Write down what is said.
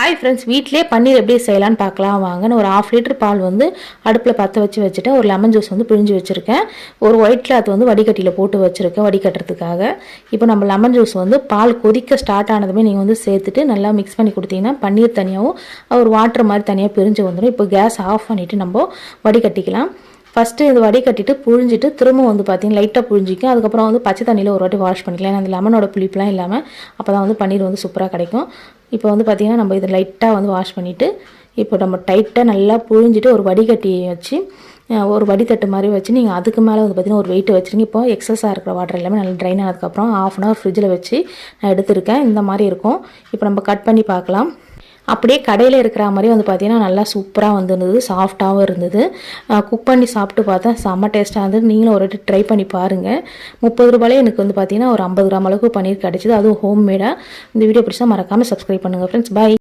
Hi friends, வீட்டிலே பன்னீர் எப்படி செய்யலான்னு பார்க்கலாம் வாங்கன்னு. ஒரு 1/2 லிட்டர் பால் வந்து அடுப்பில் பற்ற வச்சுட்டேன். ஒரு லெமன் ஜூஸ் வந்து பிழிஞ்சு வச்சுருக்கேன். ஒரு ஒயிட் கிளாத் வந்து வடிகட்டியில் போட்டு வச்சுருக்கேன் வடிகட்டுறதுக்காக. இப்போ நம்ம லெமன் ஜூஸ் வந்து பால் கொதிக்க ஸ்டார்ட் ஆனதுமே நீங்கள் வந்து சேர்த்துட்டு நல்லா மிக்ஸ் பண்ணி கொடுத்தீங்கன்னா பன்னீர் தனியாகவும் ஒரு வாட்டர் மாதிரி தனியாக பிரிஞ்சு வந்துடும். இப்போ கேஸ் ஆஃப் பண்ணிவிட்டு நம்ம வடிகட்டிக்கலாம். ஃபஸ்ட்டு இது வடிகட்டிட்டு புழிஞ்சிட்டு திரும்ப வந்து பார்த்தீங்கன்னா லைட்டாக புழிஞ்சிக்கும். அதுக்கப்புறம் வந்து பச்சை தண்ணியில் ஒரு வாட்டி வாஷ் பண்ணிக்கலாம். ஏன்னா அந்த லெமனோட புளிப்புலாம் இல்லாமல் அப்போ தான் வந்து பன்னீர் வந்து சூப்பராக கிடைக்கும். இப்போ வந்து பார்த்திங்கன்னா நம்ம இதை லைட்டாக வந்து வாஷ் பண்ணிவிட்டு இப்போ நம்ம டைட்டாக நல்லா புழிஞ்சிட்டு ஒரு வடிகட்டி வச்சு ஒரு வடித்தட்டு மாதிரி வச்சு நீங்கள் அதுக்கு மேலே வந்து பார்த்திங்கன்னா ஒரு வெயிட் வச்சுருங்க. இப்போ எக்ஸஸாக இருக்கிற வாட்டர் எல்லாமே நல்லா ட்ரைன் ஆனதுக்கப்புறம் 1/2 அன் ஹவர் ஃப்ரிட்ஜில் வச்சு நான் எடுத்திருக்கேன். இந்த மாதிரி இருக்கும். இப்போ நம்ம கட் பண்ணி பார்க்கலாம். அப்படியே கடையில் இருக்கிற மாதிரி வந்து பார்த்திங்கன்னா நல்லா சூப்பராக வந்துருந்தது, சாஃப்டாகவும் இருந்தது. குக் பண்ணி சாப்பிட்டு பார்த்தா செம்ம டேஸ்ட்டாக இருந்தது. நீங்களும் ஒரு வாட்டி ட்ரை பண்ணி பாருங்கள். 30 ரூபாயிலே எனக்கு வந்து பார்த்திங்கன்னா ஒரு 50 கிராம் அளவுக்கு பன்னீர் கிடச்சிது, அதுவும் ஹோம்மேடாக. இந்த வீடியோ பிடிச்சா மறக்காமல் சப்ஸ்கிரைப் பண்ணுங்கள் ஃப்ரெண்ட்ஸ். பை.